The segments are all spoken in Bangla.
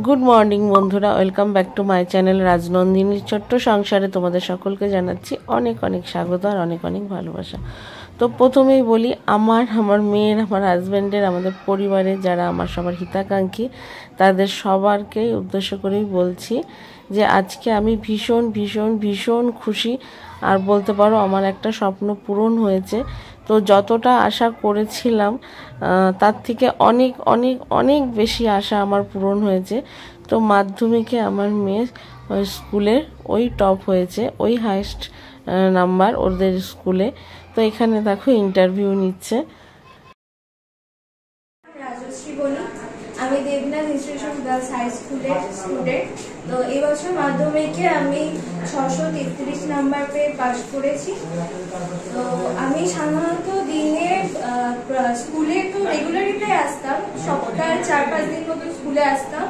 গুড মর্নিং বন্ধুরা, welcome back to my channel রাজনন্দিনীর ছোট্ট সংসারে তোমাদের সকলকে জানাচ্ছি অনেক অনেক স্বাগত আর অনেক অনেক ভালোবাসা। তো প্রথমেই বলি, আমার মেয়ের, আমার হাজব্যান্ডের, আমাদের পরিবারের যারা আমার সবার হিতাকাঙ্ক্ষী তাদের সবারকেই উদ্দেশ্য করেই বলছি যে আজকে আমি ভীষণ ভীষণ ভীষণ খুশি। আর বলতে পারো আমার একটা স্বপ্ন পূরণ হয়েছে। তো যতটা আশা করেছিলাম তার থেকে অনেক অনেক অনেক বেশি আশা আমার পূরণ হয়েছে। তো মাধ্যমিকে আমার মেয়ে স্কুলের ওই টপ হয়েছে, ওই হাইয়েস্ট নাম্বার ওদের স্কুলে। তো এখানে দেখো ইন্টারভিউ নিচ্ছে। রাজশ্রী বলি, আমি দেবনাথ ইনস্টিটিউশন গার্লস হাই স্কুলের স্টুডেন্ট। তো এই বছর মাধ্যমিকে আমি 633 নাম্বার পেয়ে পাস করেছি। তো আমি সাধারণত দিনে স্কুলে তো রেগুলারলি আসতাম, সপ্তাহে 4-5 দিন মতো স্কুলে আসতাম,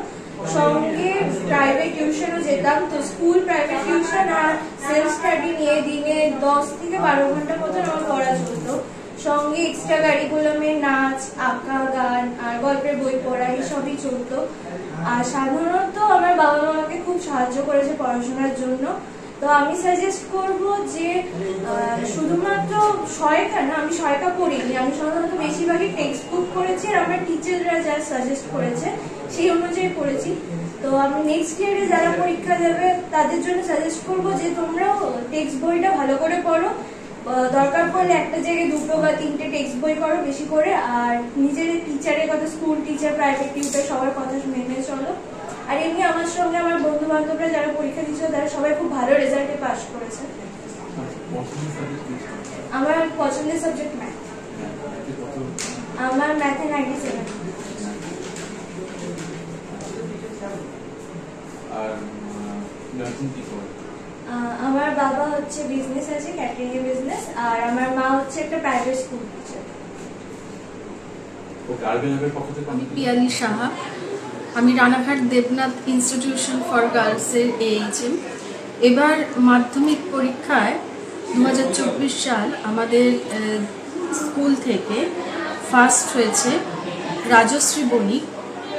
সঙ্গে প্রাইভেট টিউশনও যেতাম। তো স্কুল, প্রাইভেট টিউশন আর সেলফ স্টাডি নিয়ে দিনে 10 থেকে 12 ঘন্টা মতো আমার পড়া চলতো। সঙ্গে এক্সট্রা কারিকুলামে নাচ, আঁকা, গান আর গল্পের বই পড়া এইসবই চলতো। আর সাধারণত আমার বাবা মা আমাকে খুব সাহায্য করেছে পড়াশোনার জন্য। তো আমি সাজেস্ট করব যে শুধুমাত্র সহায়িকা না, আমি সহায়িকা পড়িনি, আমি সাধারণত বেশিরভাগই টেক্সট বুক পড়েছি আর আমার টিচাররা যা সাজেস্ট করেছে সেই অনুযায়ী পড়েছি। তো আমি নেক্সট ইয়ারে যারা পরীক্ষা দেবে তাদের জন্য সাজেস্ট করব যে তোমরাও টেক্সট বইটা ভালো করে পড়ো, দরকার পড়লে একটা জায়গায় 2 বা 3টে টেক্সট বই করো বেশি করে। আর নিজের টিচারের কথা, স্কুল টিচার, প্রাইভেট টিউটর সবার কথা মেনে চলো। আর এমনি আমার সঙ্গে আমার বন্ধু বান্ধবরা যারা পরীক্ষা দিচ্ছিল তারা সবাই খুব ভালো রেজাল্টে পাস করেছে। আমার পছন্দের সাবজেক্ট ম্যাথ। আমার ম্যাথে 97। আমার বাবা হচ্ছে বিজনেস আছে, ক্যাটারিং এর বিজনেস, আর আমার মা হচ্ছে একটা প্রাইভেট স্কুল টিচার। আমি পিয়ালি সাহা, আমি রানাঘাট দেবনাথ ইনস্টিটিউশন ফর গার্লসের এইচএম। এবার মাধ্যমিক পরীক্ষায় 2024 সাল আমাদের স্কুল থেকে ফার্স্ট হয়েছে রাজশ্রী বণিক,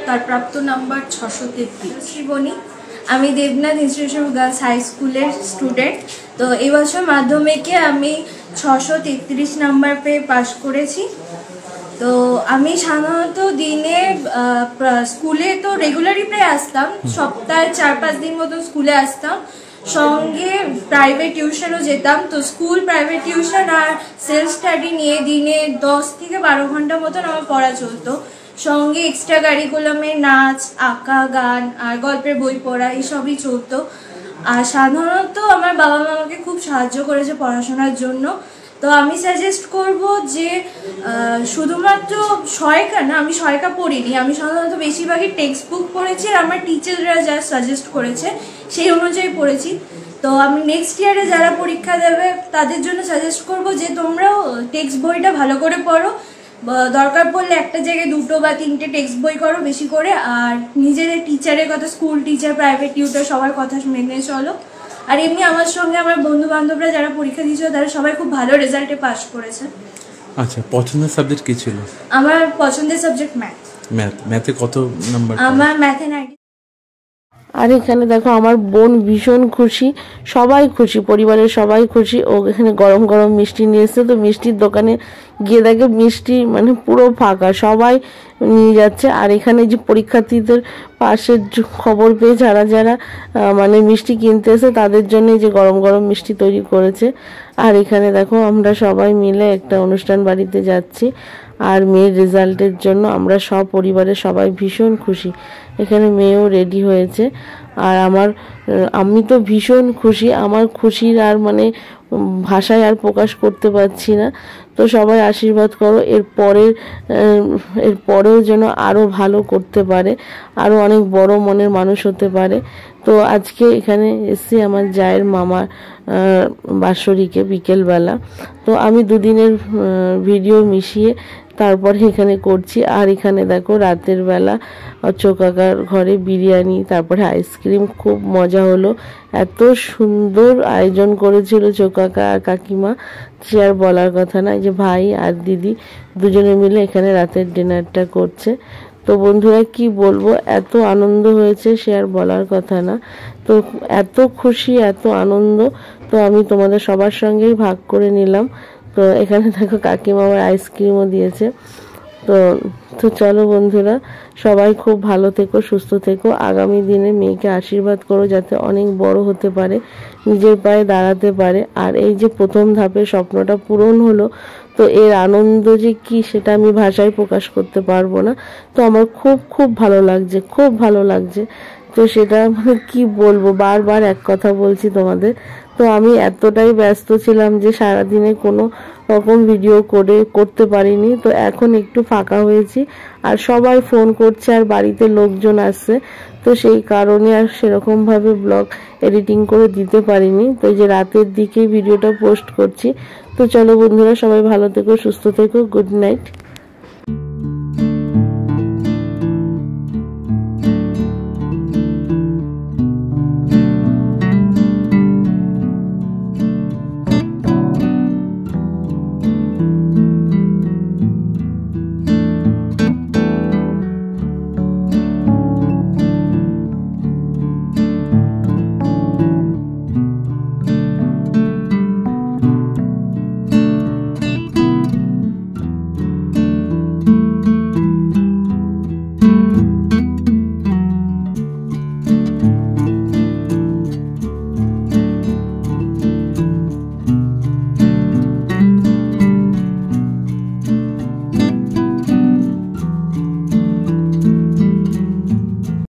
তার প্রাপ্ত নাম্বার 633। রাজশ্রী বণিক, আমি দেবনাথ ইনস্টিটিউশন গার্লস হাই স্কুলের স্টুডেন্ট। তো এই বছর মাধ্যমিকে আমি 633 নাম্বার পেয়ে পাস করেছি। তো আমি সাধারণত দিনে স্কুলে তো রেগুলারলি প্রায় আসতাম, সপ্তাহে 4-5 দিন মতো স্কুলে আসতাম, সঙ্গে প্রাইভেট টিউশনও যেতাম। তো স্কুল, প্রাইভেট টিউশন আর সেলফ স্টাডি নিয়ে দিনে 10 থেকে 12 ঘন্টা মতন আমার পড়া চলতো। সঙ্গে এক্সট্রা কারিকুলামে নাচ, আঁকা, গান আর গল্পের বই পড়া এইসবই চলতো। আর সাধারণত আমার বাবা মা আমাকে খুব সাহায্য করেছে পড়াশোনার জন্য। তো আমি সাজেস্ট করব যে শুধুমাত্র সহায়িকা না, আমি সহায়িকা পড়িনি, আমি সাধারণত বেশিরভাগই টেক্সট বুক পড়েছি আর আমার টিচাররা যা সাজেস্ট করেছে সেই অনুযায়ী পড়েছি। তো আমি নেক্সট ইয়ারে যারা পরীক্ষা দেবে তাদের জন্য সাজেস্ট করব যে তোমরাও টেক্সট বইটা ভালো করে পড়ো, দরকার পড়লে একটা জায়গায় 2 বা 3টে টেক্সট বই করো বেশি করে। আর নিজেদের টিচারের কথা, স্কুল টিচার, প্রাইভেট টিউটর সবার কথা মেনে চলো। আর এমনি আমার সঙ্গে আমার বন্ধু বান্ধবরা যারা পরীক্ষা দিয়েছিল তারা সবাই খুব ভালো রেজাল্টে পাস করেছে। আচ্ছা, পছন্দের সাবজেক্ট কি ছিল? আমার পছন্দের সাবজেক্ট ম্যাথ। ম্যাথে কত নাম্বার? আমার ম্যাথে 90। আর এখানে দেখো আমার বোন ভীষণ খুশি, সবাই খুশি, পরিবারের সবাই খুশি। ও এখানে গরম গরম মিষ্টি নিয়ে এসছে। তো মিষ্টির দোকানে গিয়ে দেখে মিষ্টি মানে পুরো ফাঁকা, সবাই নিয়ে যাচ্ছে। আর এখানে যে পরীক্ষার্থীদের পাশের খবর পেয়ে যারা যারা মানে মিষ্টি কিনতে এসে তাদের জন্য যে গরম গরম মিষ্টি তৈরি করেছে। আর এখানে দেখো আমরা সবাই মিলে একটা অনুষ্ঠান বাড়িতে যাচ্ছি। আর মেয়ের রেজাল্টের জন্য আমরা সব পরিবারের সবাই ভীষণ খুশি। এখানে মেয়েও রেডি হয়েছে। আর আমি তো ভীষণ খুশি, আমার খুশির আর মানে ভাষায় আর প্রকাশ করতে পারছি না। তো সবাই আশীর্বাদ করো, এরপরেও যেন আরও ভালো করতে পারে, আরও অনেক বড় মনের মানুষ হতে পারে। তো আজকে এখানে এসছি আমার জায়ের মামার বাৎসরিকে বিকেলবেলা। তো আমি দুদিনের ভিডিও মিশিয়ে তারপরে এখানে করছি। আর এখানে দেখো রাতের বেলা চোকাকার ঘরে বিরিয়ানি, তারপরে আইসক্রিম, খুব মজা হলো। এত সুন্দর আয়োজন করেছিল চোকাকা আর কাকিমা, সে আর বলার কথা না। যে ভাই আর দিদি দুজনে মিলে এখানে রাতের ডিনারটা করছে। তো বন্ধুরা কি বলবো, এত আনন্দ হয়েছে সে আর বলার কথা না। তো এত খুশি, এত আনন্দ, তো আমি তোমাদের সবার সঙ্গেই ভাগ করে নিলাম। তো এখানে দেখো কাকিমা আমার আইসক্রিমও দিয়েছে। তো চলো বন্ধুরা, সবাই খুব ভালো থেকো, সুস্থ থেকো। আগামী দিনে মেয়েকে আশীর্বাদ করো যাতে অনেক বড় হতে পারে, নিজের পায়ে দাঁড়াতে পারে। আর এই যে প্রথম ধাপের স্বপ্নটা পূরণ হলো, তো এর আনন্দ যে কি সেটা আমি ভাষায় প্রকাশ করতে পারবো না। তো আমার খুব খুব ভালো লাগছে, খুব ভালো লাগছে। তো সেটা মানে কি বলবো, বারবার এক কথা বলছি তোমাদের। তো আমি এতটাই ব্যস্ত ছিলাম যে সারাদিনে কোনো রকম ভিডিও করতে পারিনি। তো এখন একটু ফাঁকা হয়েছি, আর সবাই ফোন করছে আর বাড়িতে লোকজন আসছে, তো সেই কারণে আর সেরকমভাবে ব্লগ এডিটিং করে দিতে পারিনি। তো এই যে রাতের দিকেই ভিডিওটা পোস্ট করছি। তো চলো বন্ধুরা, সবাই ভালো থেকো, সুস্থ থেকো, গুড নাইট।